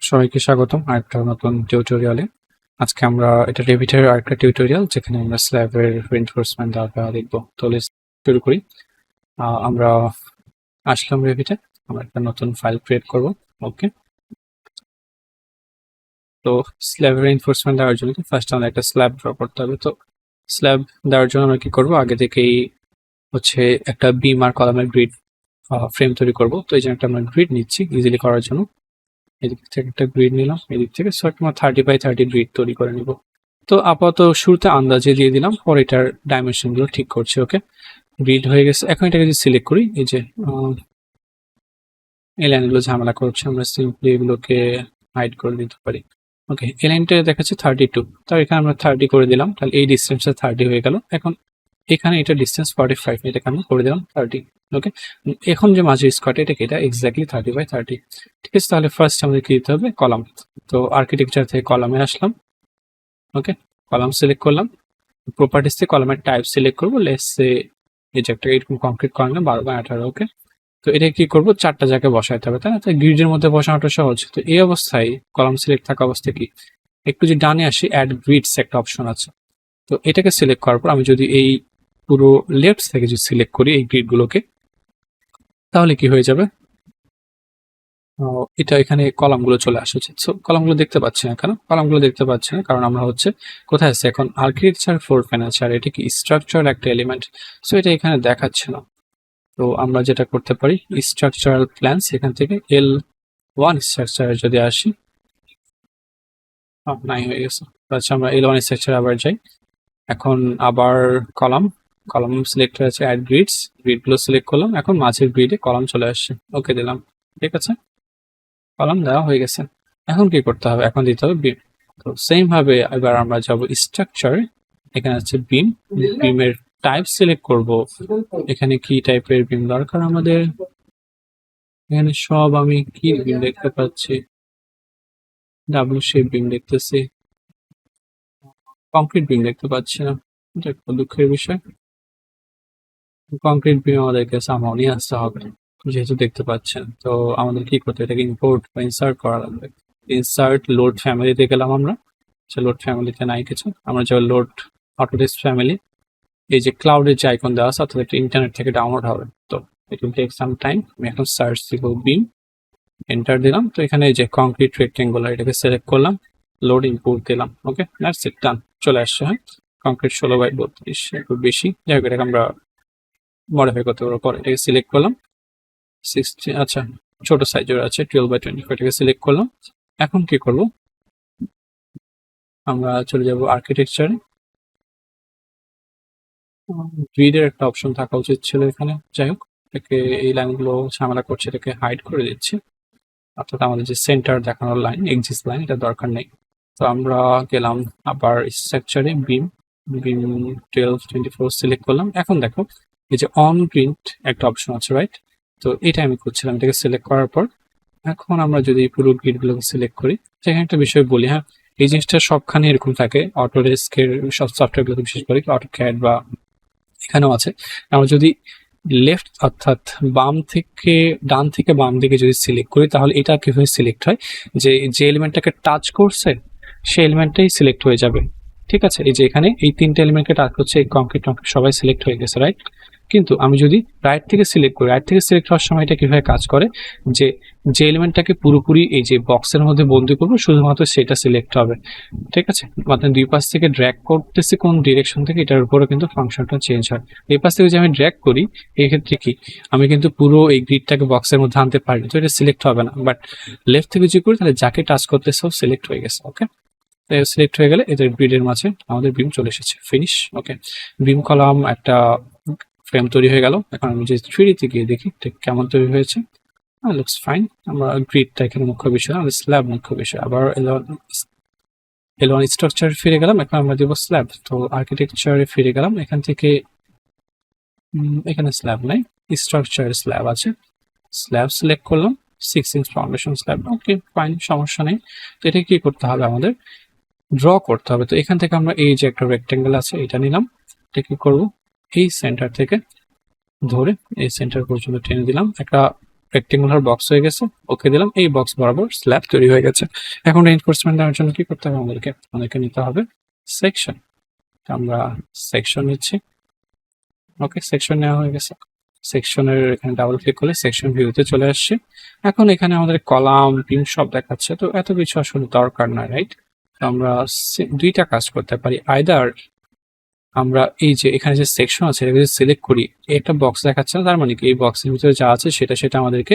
সবাইকে স্বাগতম আরেকটা নতুন টিউটোরিয়ালে। আজকে আমরা এটা রেভিটের আরেকটা টিউটোরিয়াল, যেখানে আমরা স্ল্যাবের রিইনফোর্সমেন্ট দেওয়া দেখবো। তাহলে শুরু করি। আমরা আসলাম রেভিটে, আমরা একটা নতুন ফাইল ক্রিয়েট করব। ওকে, তো স্ল্যাবের রিইনফোর্সমেন্ট দেওয়ার জন্য ফার্স্ট আমাদের একটা স্ল্যাব ড্র করতে হবে। তো স্ল্যাব দেওয়ার জন্য আমরা কি করব, আগে থেকেই হচ্ছে একটা বিম আর কলামের গ্রিড ফ্রেম তৈরি করব। তো এই জন্য একটা আমরা গ্রিড নিচ্ছি ইজিলি করার জন্য। এদিক থেকে একটা গ্রিড নিলাম, এদিক থেকে আমরা 30x30 গ্রিড তৈরি করে নিব। তো আপাতত শুরুতে আন্দাজে দিয়ে দিলাম, পরে এটার ডাইমেনশন গুলো ঠিক করছি। ওকে, গ্রিড হয়ে গেছে। এখন এটাকে যদি সিলেক্ট করি, এই যে এই লাইনগুলো ঝামেলা করছে, আমরা সিম্পলি এগুলোকে হাইড করে দিতে পারি। ওকে, এই লাইনটা দেখাচ্ছে 32, তো এখানে আমরা 30 করে দিলাম, তাহলে এই ডিস্টেন্সটা 30 হয়ে গেল। এখন এখানে এটা ডিস্টেন্স 45, এটাকে আমি করে দিলাম 30। ওকে, এখন যে মাঝের স্কোয়ারটা এটা এক্স্যাক্টলি 30x30। ঠিক আছে, তাহলে ফার্স্ট আমাদের কি দিতে হবে, কলাম। তো আর্কিটেকচার থেকে কলামে আসলাম। ওকে, কলাম সিলেক্ট করলাম, প্রপার্টিস থেকে কলামের টাইপ সিলেক্ট করবো। লেটস সে এই যে একটা এরকম কংক্রিট কলাম 12x18। ওকে, তো এটা কি করবো, 4টা জায়গায় বসাইতে হবে, তাই না? তো গ্রিডের মধ্যে বসানোটা সহজ। তো এই অবস্থায় কলাম সিলেক্ট থাকা অবস্থায় কি একটু যে ডানে আসি, অ্যাড গ্রিডস একটা অপশন আছে। তো এটাকে সিলেক্ট করার পর আমি যদি এই পুরো লেফট থেকে যদি সিলেক্ট করি এই গ্রিডগুলোকে, তাহলে কি হয়ে যাবে, এটা এখানে কলামগুলো চলে আসে। সো কলামগুলো দেখতে পাচ্ছি না কেন? কলামগুলো দেখতে পাচ্ছি না কারণ আমরা হচ্ছে কোথায় আছে এখন, আর্কিটেকচার ফ্লোর প্ল্যান আছে, আর এটা কি স্ট্রাকচার একটা এলিমেন্ট। সো এটা এখানে দেখাচ্ছে না। তো আমরা যেটা করতে পারি, স্ট্রাকচারাল প্ল্যানস, এখান থেকে L1 স্ট্রাকচারে যদি আসি, নাই হয়ে গেছে। আচ্ছা, আমরা L1 স্ট্রাকচারে আবার যাই। এখন আবার কলাম সিলেক্ট হয়েছে, অ্যাড গ্রিডস, গ্রিডগুলো সিলেক্ট করলাম। এখন মাঝের গ্রিডে কলাম চলে আসছে। ওকে দিলাম, ঠিক আছে, কলাম দেওয়া হয়ে গেছে। এখন কি করতে হবে, এখন দিতে হবে বিম। তো সেম ভাবে এবার আমরা যাব স্ট্রাকচার, এখানে আছে বিম, বিমের টাইপ সিলেক্ট করব। এখানে কি টাইপের বিম দরকার আমাদের, এখানে সব আমি কি বিম দেখতে পাচ্ছি, ডাব্লিউ শেপ বিম দেখতেছি, কংক্রিট বিম দেখতে পাচ্ছি না। এটা একটু দুঃখের বিষয়। কংক্রিট বিম আমাদের কাছে নিয়ে আসতে হবে, যেহেতু দেখতে পাচ্ছেন। তো আমাদের কি করতে হবে, এটাকে ইম্পোর্ট বা ইনসার্ট করা লাগবে। ইনসার্ট লোড ফ্যামিলিতে গেলাম আমরা। লোড ফ্যামিলিতে নাই কিছু, আমরা যাবো লোড অটোডেস্ক ফ্যামিলি। এই যে ক্লাউডের যে আইকন দেওয়া আছে, অর্থাৎ এটা ইন্টারনেট থেকে ডাউনলোড হবে। তো it will take some time. আমি এখন সার্চ দিব বিম, এন্টার দিলাম। তো এখানে এই যে কংক্রিট রেক্টেঙ্গুলার, এটাকে সিলেক্ট করলাম, লোড ইম্পোর্ট দিলাম। ওকে, দ্যাটস ইট, ডান, চলে আসছে। হ্যাঁ, কংক্রিট 16x32, একটু বেশি, যাই হোক এটাকে আমরা মডিফাই করতে পারবো পরে। এটাকে সিলেক্ট করলাম 60, আচ্ছা ছোট সাইজের আছে 12x24, এটাকে সিলেক্ট করলাম। এখন কি করব, আমরা চলে যাব আর্কিটেকচারে। গ্রিডের একটা অপশন থাকা উচিত ছিল এখানে, যাই হোক এটাকে, এই লাইনগুলো ঝামেলা করছে, এটাকে হাইড করে দিচ্ছি। অর্থাৎ আমাদের যে সেন্টার দেখানোর লাইন, এক্সিস লাইন, এটা দরকার নেই। তো আমরা গেলাম আবার স্ট্রাকচারে, বিম 12x24 সিলেক্ট করলাম। এখন দেখো এই যে অন প্রিন্ট একটা অপশন আছে, রাইট? তো এটা আমি করছিলাম, এটাকে সিলেক্ট করার পর এখন আমরা যদি পুরো গ্রিডগুলোকে সিলেক্ট করি, সেখানে একটা বিষয় বলি। হ্যাঁ, এই জিনিসটা সবখানে এরকম থাকে, অটোডেস্কের সব সফটওয়্যারগুলোতে, বিশেষ করে অটোক্যাড বা এখানেও আছে। আমরা যদি লেফট অর্থাৎ বাম থেকে ডান থেকে বাম দিকে যদি সিলেক্ট করি, তাহলে এটা কিভাবে সিলেক্ট হয়, যে এলিমেন্টটাকে টাচ করছে সেই এলিমেন্টটাই সিলেক্ট হয়ে যাবে। ঠিক আছে, এই যে এখানে এই 3টে এলিমেন্টকে টাচ করছে, এই কংক্রিট সবাই সিলেক্ট হয়ে গেছে, রাইট? কিন্তু আমি যদি রাইট থেকে সিলেক্ট করি, রাইট থেকে সিলেক্ট হওয়ার সময় এটা কিভাবে কাজ করে, যে যে এলিমেন্টটাকে পুরোপুরি এই যে বক্সের মধ্যে বন্দি করবো, শুধুমাত্র সেটা সিলেক্ট হবে। ঠিক আছে, মানে দুই পাশ থেকে ড্র্যাগ করতেছি কোন ডিরেকশন থেকে, এটার উপরে কিন্তু ফাংশনটা চেঞ্জ হয়। এই পাশ থেকে যদি আমি ড্র্যাগ করি, এই ক্ষেত্রে কি আমি কিন্তু পুরো এই গ্রিডটাকে বক্সের মধ্যে আনতে পারি, তো এটা সিলেক্ট হবে না। বাট লেফট থেকে যদি করি, তাহলে যাকে টাচ করতেছে সিলেক্ট হয়ে গেছে। ওকে, সিলেক্ট হয়ে গেলে এদের গ্রিডের মাঝে আমাদের বিম চলে এসেছে, ফিনিশ। ওকে, বিম কলাম একটা ফ্রেম তৈরি হয়ে গেল। এখন আমি যে 3D তে গিয়ে দেখি ঠিক কেমন তৈরি হয়েছে। Looks fine. আমরা গ্রিডটা এখানে মুখ্য বিষয়, আমাদের স্ল্যাব মুখ্য বিষয়। আবার L1 স্ট্রাকচার ফিরে গেলাম, এখন আমরা দেবো স্ল্যাব। তো আর্কিটেকচারে ফিরে গেলাম, এখান থেকে এখানে স্ল্যাব নাই, স্ট্রাকচার স্ল্যাব আছে, স্ল্যাব সিলেক্ট করলাম, 6 inch foundation slab. Okay fine, সমস্যা নেই। তো এটা কি করতে হবে, আমাদের ড্র করতে হবে। তো এখান থেকে আমরা এই যে একটা রেক্টেঙ্গেল আছে, এটা নিলাম। এটা কি করবো, এই সেন্টার থেকে ধরে এই সেন্টার পর্যন্ত টেনে দিলাম, একটা রেক্টেঙ্গুলার বক্স হয়ে গেছে, ওকে দিলাম, এই বক্স বরাবর স্ল্যাব তৈরি হয়ে গেছে। এখন রেইনফোর্সমেন্ট দেওয়ার জন্য কি করতে হবে আমাদেরকে নিতে হবে সেকশন। আমরা সেকশন নিচ্ছি, ওকে সেকশন নেওয়া হয়ে গেছে। সেকশনের এখানে ডাবল ক্লিক করলে সেকশন ভিউতে চলে আসছে। এখন এখানে আমাদের কলাম বিম সব দেখাচ্ছে, তো এত কিছু আসলে দরকার না, রাইট? আমরা দুইটা কাজ করতে পারি, আইদার আমরা এই যে এখানে যে সেকশন আছে এটা যদি সিলেক্ট করি, একটা বক্স দেখাচ্ছে না, তার মানে কি এই বক্সের ভিতরে যা আছে সেটা আমাদেরকে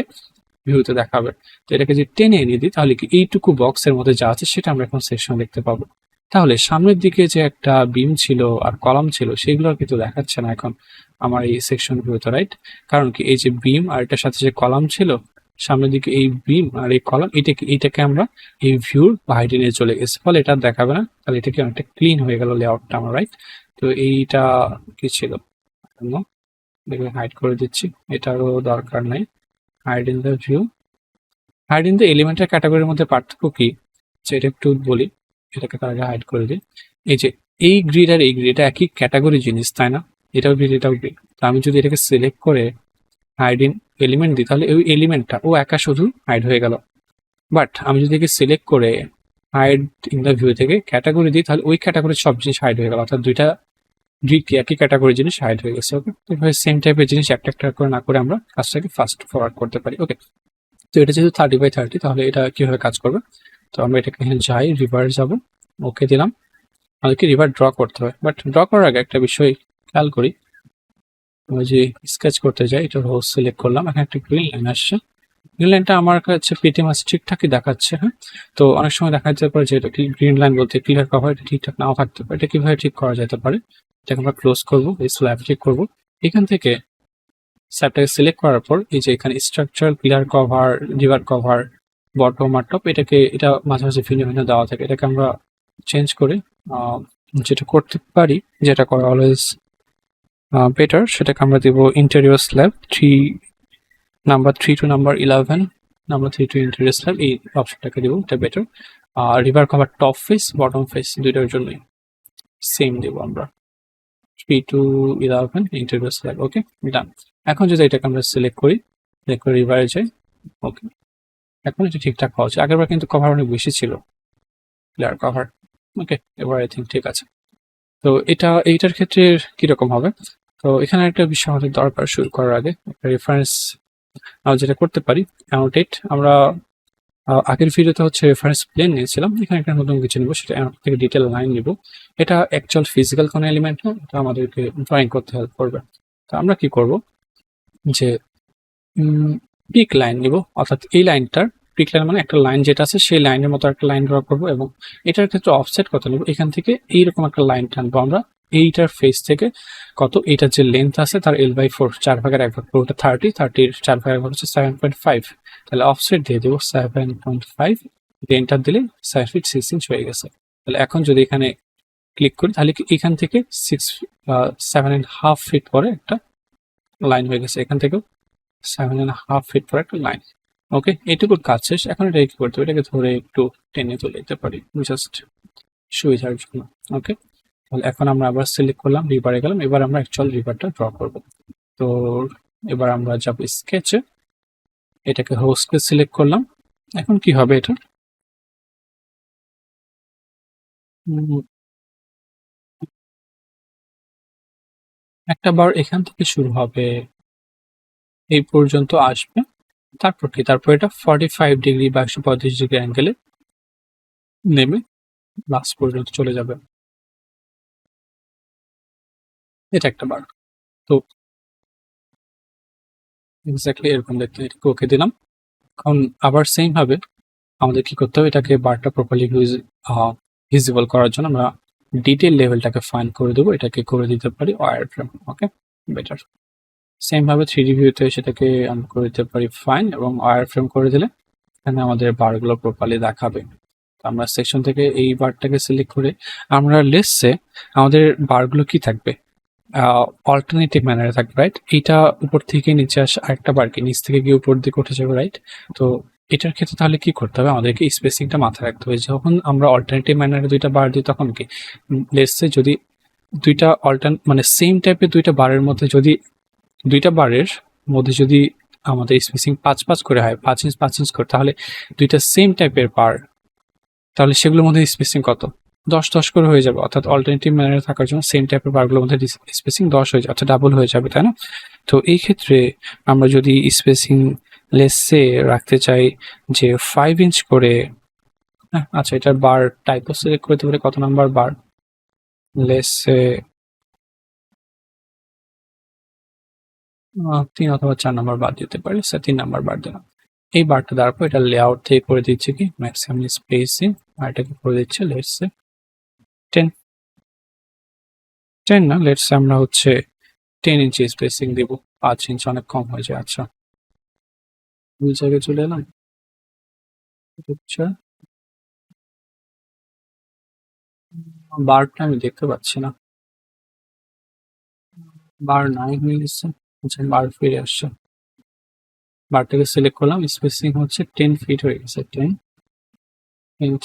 ভিউতে দেখাবে। তো এটাকে যদি টেনে এনে দিই তাহলে কি এইটুকু বক্সের মধ্যে যা আছে সেটা আমরা এখন সেকশন দেখতে পাবো। তাহলে সামনের দিকে যে একটা বিম ছিল আর কলাম ছিল সেগুলো কিন্তু দেখাচ্ছে না এখন আমার এই সেকশন ভিউতে, রাইট? কারণ কি এই যে বিম আর এটার সাথে যে কলাম ছিল, সামনের দিকে এই বিম আর এই কলাম এইটাকে আমরা এই ভিউর বাইরে নিয়ে চলে গেছি, ফলে এটা দেখাবে না। তাহলে এটা কি অনেকটা ক্লিন হয়ে গেল লেআউটটা আমার, রাইট? তো এইটা কি ছিল দেখবে হাইড করে দিচ্ছি, এটারও দরকার নাই। Hide in the view, hide in the এলিমেন্টের ক্যাটাগরির মধ্যে পার্থক্য কি সেটা একটু বলি, এটাকে তার আগে হাইড করে দিই। এই যে এই গ্রিড আর এই গ্রিড এটা একই ক্যাটাগরি জিনিস, তাই না? এটাও গ্রিড এটাও গ্রিড। তো আমি যদি এটাকে সিলেক্ট করে হাইড ইন এলিমেন্ট দিই তাহলে ওই এলিমেন্টটা ও একা শুধু হাইড হয়ে গেল। বাট আমি যদি একে সিলেক্ট করে হাইড ইন দ্য ভিউ থেকে ক্যাটাগরি দিই তাহলে ওই ক্যাটাগরির সব জিনিস হাইড হয়ে গেল, অর্থাৎ দুইটা গ্রিড কি একই ক্যাটাগরি জিনিস হাইড হয়ে গেছে। ওকে, এভাবে সেম টাইপের জিনিস একটা একটা করে না করে আমরা কাজটাকে ফাস্ট ফরওয়ার্ড করতে পারি। ওকে, তো এটা যেহেতু 30x30 তাহলে এটা কিভাবে কাজ করবে, তো আমরা এটাকে এখানে যাই, রিভার যাব, ওকে দিলাম। আমাদেরকে রিভার ড্র করতে হবে, বাট ড্র করার আগে একটা বিষয় খেয়াল করি। ওই যে স্কেচ করতে যাই, এটা রোজ সিলেক্ট করলাম, এখানে একটা গ্রিন লাইন আসছে। গ্রিন লাইনটা আমার কাছে পেটি মাছ ঠিকঠাকই দেখাচ্ছে, হ্যাঁ। তো অনেক সময় দেখা যেতে পারে যে এটা কি গ্রিন লাইন বলতে ক্লিয়ার কভার এটা ঠিকঠাক নাও থাকতে পারে। এটা কিভাবে ঠিক করা যেতে পারে, এটাকে আমরা ক্লোজ করবো, এই স্ল্যাব ঠিক করবো। এখান থেকে স্ল্যাবটাকে সিলেক্ট করার পর এই যে এখানে স্ট্রাকচার, ক্লিয়ার কভার, রিভার কভার, বটম আর টপ, এটা মাঝে মাঝে ভিন্ন ভিন্ন দেওয়া থাকে। এটাকে আমরা চেঞ্জ করে যেটা করতে পারি, যেটা করা অলওয়েজ বেটার, সেটাকে আমরা দিব interior slab 3 to number 11, number 3 to interior slab, এই অপশনটাকে দিব, এটা বেটার। আর রিভার cover top face bottom face দুইটার জন্যই সেম দেবো আমরা, 3 to 11 interior slab. Okay, done. এখন যদি এটাকে আমরা সিলেক্ট করি, সিলেক্ট করে রিভারে যাই, ওকে, এখন এটা ঠিকঠাক হওয়া উচিত। আগেরবার কিন্তু কভার অনেক বেশি ছিল, ক্লিয়ার কভার। ওকে, এবার আই থিঙ্ক ঠিক আছে। তো এইটার ক্ষেত্রে কিরকম হবে, তো এখানে একটা বিষয় আমাদের দরকার শুরু করার আগে, একটা রেফারেন্স যেটা করতে পারি, অ্যানোটেট। আমরা আগের ভিডিওতে হচ্ছে রেফারেন্স প্লেন নিয়েছিলাম, এখানে একটা নতুন কিছু নিব, সেটা থেকে ডিটেল লাইন নিব। এটা অ্যাকচুয়াল ফিজিক্যাল কোনো এলিমেন্ট না, এটা আমাদেরকে ড্রয়িং করতে হেল্প করবে। তো আমরা কি করব, যে পিক লাইন নিব, অর্থাৎ এই লাইনটার পিক লাইন মানে একটা লাইন যেটা আছে সেই লাইনের মতো একটা লাইন ড্র করবো, এবং এটার ক্ষেত্রে অফসেট কত নিব, এখান থেকে এইরকম একটা লাইন টানবো আমরা এইটার ফেস থেকে কত, এইটার যে লেন্থ আছে তার L/4, 4/1 পুরোটা 30, 4/1 হচ্ছে 7.5, তাহলে অফসেট দিয়ে দেবো 7.5, এন্টার দিলে 7 feet 6 inch হয়ে গেছে। তাহলে এখন যদি এখানে ক্লিক করি তাহলে কি এখান থেকে 7.5 feet পরে একটা লাইন হয়ে গেছে, এখান থেকেও 7.5 feet পরে একটা লাইন। ওকে, এইটুকুর কাজ শেষ। এখন এটা কি করতে হবে, এটাকে ধরে একটু টেনে তুলে দিতে পারি জাস্ট সুবিধার জন্য। ওকে, তাহলে এখন আমরা আবার সিলেক্ট করলাম, রিভারে গেলাম, এবার আমরা অ্যাকচুয়াল রিভারটা ড্র করব। তো এবার আমরা যাব স্কেচে, এটাকে হোস্টকে সিলেক্ট করলাম। এখন কি হবে, এটা একটা বার এখান থেকে শুরু হবে, এই পর্যন্ত আসবে, তারপর কি, তারপর এটা 45 ডিগ্রি বা 135 ডিগ্রি অ্যাঙ্গেলে নেমে লাস্ট পর্যন্ত চলে যাবে, এটা একটা বার। তো এক্স্যাক্টলি এরকম দেখতে, এটাকে ওকে দিলাম। এখন আবার সেম ভাবে আমাদের কি করতে হবে, এটাকে বারটা প্রপারলি ভিজিবল করার জন্য আমরা ডিটেল লেভেলটাকে ফাইন করে দেবো, এটাকে করে দিতে পারি ওয়্যার ফ্রেম। ওকে, বেটার। সেম ভাবে 3D ভিউতে সেটাকে আমরা করে দিতে পারি ফাইন, এবং ওয়্যার ফ্রেম করে দিলে এখানে আমাদের বারগুলো প্রপারলি দেখাবে। আমরা সেকশন থেকে এই বারটাকে সিলেক্ট করে আমরা লেসে আমাদের বারগুলো কি থাকবে, অল্টারনেটিভ ম্যানারে থাকবে, রাইট? এইটা উপর থেকে নিচে আসে, আরেকটা বার কি নিচ থেকে গিয়ে উপর দিকে উঠে যাবে, রাইট? তো এটার ক্ষেত্রে তাহলে কি করতে হবে, আমাদেরকে স্পেসিংটা মাথায় রাখতে হবে। যখন আমরা অল্টারনেটিভ ম্যানারে দুইটা বার দিই তখন কি, লেসে যদি দুইটা মানে সেম টাইপের দুইটা বারের মধ্যে যদি আমাদের স্পেসিং 5 করে হয়, 5 ইঞ্চ করে, তাহলে দুইটা সেম টাইপের বার, তাহলে সেগুলোর মধ্যে স্পেসিং কত? 10 করে হয়ে যাবে, অর্থাৎ অল্টারনেটিভ ম্যানারে থাকার জন্য সেম টাইপের বারগুলোর মধ্যে স্পেসিং 10 হয়ে যাবে, অর্থাৎ ডাবল হয়ে যাবে, তাই না? তো এই ক্ষেত্রে আমরা যদি স্পেসিং লেসে রাখতে চাই যে 5 ইঞ্চ করে, হ্যাঁ আচ্ছা, এটার বার টাইপও সিলেক্ট করতে পারে, কত নাম্বার বার, লেসে 3 অথবা 4 নাম্বার বার দিতে পারি, 3 নাম্বার বার দিলাম। এই বারটা দেওয়ার পর এটা লেআউট থেকে করে দিচ্ছে কি ম্যাক্সিমাম স্পেসিং, আর এটাকে করে দিচ্ছে লেটস সে 10 10 না, লেটস সে আমরা হচ্ছে 10 ইঞ্চি স্পেসিং দিব, 5 ইঞ্চ অনেক কম হয়ে যায়। আচ্ছা, দুই জায়গায় চলে এলাম, আচ্ছা বারটা আমি দেখতে পাচ্ছি না, বার নাই হয়ে গেছে। আচ্ছা, বার ফিরে আসছে, বারটাকে সিলেক্ট করলাম, স্পেসিং হচ্ছে 10 ফিট হয়ে গেছে, 10 ইঞ্চ।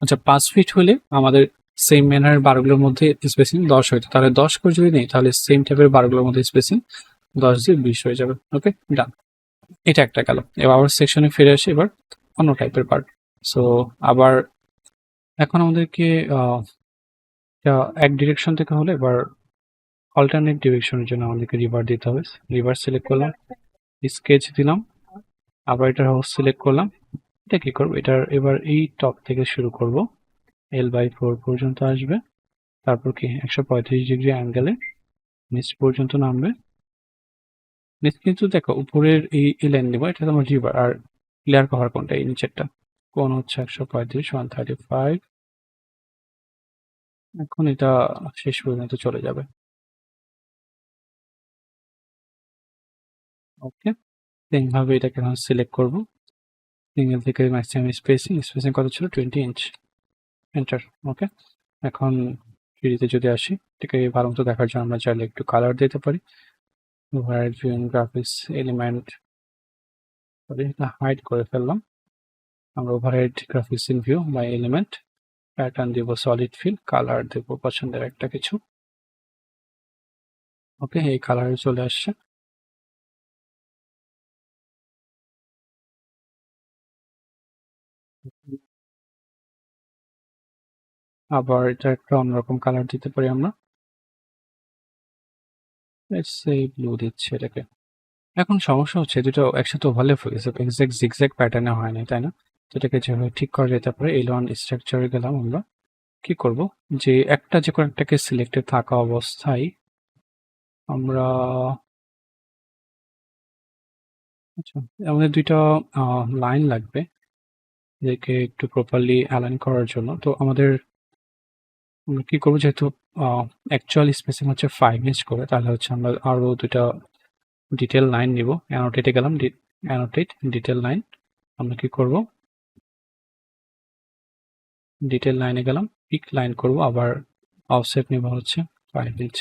আচ্ছা, 5 ফিট হলে আমাদের সেম ম্যানারের বারগুলোর মধ্যে স্পেসিং 10 হইতো, তাহলে 10 করে যদি নেই তাহলে সেম টাইপের বারগুলোর মধ্যে স্পেসিং 10 দিয়ে 20 হয়ে যাবে। ওকে, ডান। এটা একটা গেল। এবার আবার সেকশনে ফিরে আসি, এবার অন্য টাইপের পার্ট। সো আবার এখন আমাদেরকে এক ডিরেকশন থেকে হলে এবার অল্টারনেট ডিরেকশনের জন্য আমাদেরকে রিভার দিতে হবে। রিভার সিলেক্ট করলাম, স্কেচ দিলাম, আবার এটার হাউস সিলেক্ট করলাম। এটা কি করবো, এটার এবার এই টপ থেকে শুরু করব, L/4 পর্যন্ত আসবে, তারপর কি 135 ডিগ্রি অ্যাঙ্গেলে নিচ পর্যন্ত নামবে। নিচ কিন্তু দেখো উপরের এই লাইন নেবো, এটা তোমার রিভার, আর ক্লিয়ার কভার কোনটা, এই নিচেরটা, কোন হচ্ছে 135 135। এখন এটা শেষ পর্যন্ত চলে যাবে। ওকে, এইভাবে এটাকে এখন সিলেক্ট করব, সিঙ্গেল থেকে ম্যাক্সিমাম স্পেসিং কত ছিল, 20 ইঞ্চ, এন্টার। ওকে, এখন থ্রিডিতে যদি আসি, এটাকে ভালো মতো দেখার জন্য আমরা চাইলে একটু কালার দিতে পারি, ওভারহেড ভিউ গ্রাফিক্স এলিমেন্ট, এটা হাইড করে ফেললাম, আমরা overhead graphics in view by element, pattern দিব সলিড ফিল, কালার দেব পছন্দের একটা কিছু। ওকে, এই কালারে চলে আসছে। আবার এটা একটা অন্যরকম কালার দিতে পারি আমরা, সেই ব্লু দিচ্ছে এটাকে। এখন সমস্যা হচ্ছে দুটো একসাথে ওভারল্যাপ হয়ে গেছে, এক্সাক্ট জিগজ্যাগ প্যাটার্নে হয় না, তাই না? তো এটাকে যেভাবে ঠিক করা যেতে পারে, এলওয়ান স্ট্রাকচারে গেলাম, আমরা কি করব, যে একটা যে কোনো একটাকে সিলেক্টেড থাকা অবস্থায় আমরা, আচ্ছা আমাদের দুইটা লাইন লাগবে এদেরকে একটু প্রপারলি অ্যালাইন করার জন্য। তো আমাদের আমরা কি করবো, যেহেতু অ্যাকচুয়াল স্পেসিং হচ্ছে 5 ইঞ্চ করে, তাহলে হচ্ছে আমরা আরো দুইটা ডিটেল লাইন নিব। অ্যানোটেটে গেলাম, অ্যানোটেট ডিটেল লাইন, আমরা কি করব, ডিটেল লাইনে গেলাম, পিক লাইন করব, আবার অফসেট নিব হচ্ছে 5 ইঞ্চ।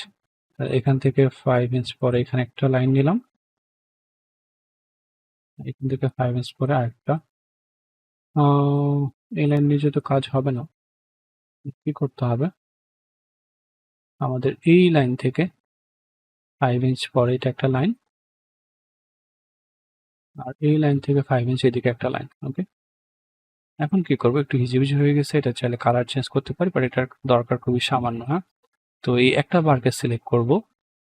এখান থেকে 5 ইঞ্চ পরে এখানে একটা লাইন নিলাম, এখান থেকে 5 ইঞ্চ পরে আরেকটা। এই লাইন নিয়ে যেহেতু কাজ হবে না, কি করতে হবে, আমাদের এই লাইন থেকে 5 ইঞ্চ পরে এটা একটা লাইন, আর এই লাইন থেকে 5 ইঞ্চ এদিকে একটা লাইন। ওকে, এখন কি করবো, একটু হিজিবিজি হয়ে গেছে, এটা চাইলে কালার চেঞ্জ করতে পারি, বাট এটার দরকার খুবই সামান্য। হ্যাঁ, তো এই একটা বারকে সিলেক্ট করব,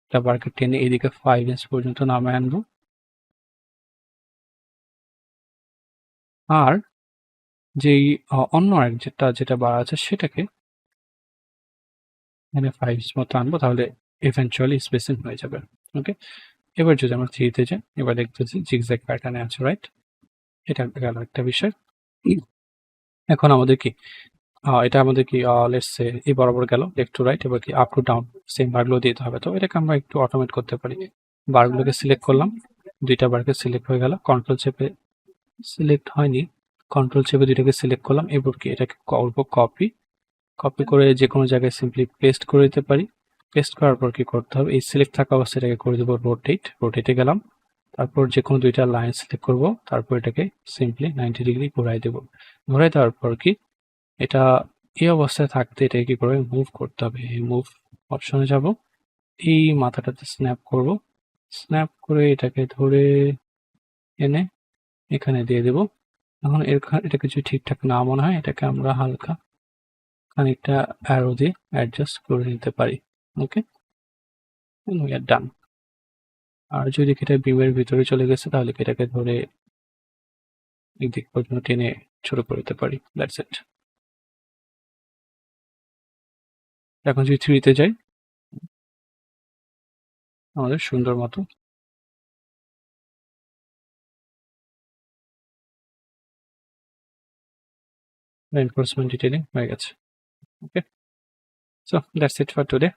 একটা বারকে টেনে এদিকে 5 ইঞ্চ পর্যন্ত নামায় আনবো, আর যেই অন্য এক যেটা বার আছে সেটাকে এখানে 5 ইঞ্চ মতো আনবো, তাহলে ইভেন্চুয়ালি স্পেসিং হয়ে যাবে। ওকে, এবার যদি আমরা থ্রিতে যাই, এবার দেখতেছি জিগজ্যাগ প্যাটার্নে আছে, রাইট? এটা গেল একটা বিষয়। এখন আমাদের কি এটা আমাদের কি লেটস সে এই বরাবর গেল লেফট টু রাইট, এবার কি আপ টু ডাউন সেম বারগুলো দিতে হবে। তো এটাকে আমরা একটু অটোমেট করতে পারি, বারগুলোকে সিলেক্ট করলাম, দুইটা বারকে সিলেক্ট হয়ে গেল, কন্ট্রোল চেপে সিলেক্ট হয়নি, কন্ট্রোল চেপে দুইটাকে সিলেক্ট করলাম, এবার কি এটাকে করবো কপি, কপি করে যে কোনো জায়গায় সিম্পলি পেস্ট করে দিতে পারি। পেস্ট করার পর কি করতে হবে, এই সিলেক্ট থাকা অবস্থাটাকে করে দেবো রোটেট, রোটেটে গেলাম, তারপর যে কোনো দুইটা লাইন সিলেক্ট করব, তারপর এটাকে সিম্পলি 90 ডিগ্রি ঘোরাই দেবো। ঘোরাই দেওয়ার পর কি এটা এই অবস্থায় থাকতে এটাকে কি করবে, মুভ করতে হবে। এই মুভ অপশনে যাব, এই মাথাটাতে স্ন্যাপ করব, স্ন্যাপ করে এটাকে ধরে এনে এখানে দিয়ে দেব। এখন এটাকে যদি ঠিকঠাক না মনে হয় এটাকে আমরা হালকা খানিকটা অ্যারো দিয়ে অ্যাডজাস্ট করে নিতে পারি। ওকে, উই আর ডান। আর যদি এটা বিমের ভিতরে চলে গেছে তাহলে এটাকে ধরে এই দিক পর্যন্ত টেনে ছোট করে দিতে পারি। That's it. এখন যদি 3 তে যাই, আমাদের সুন্দর মতো reinforcement detailing হয়ে গেছে। Okay, so that's it for today.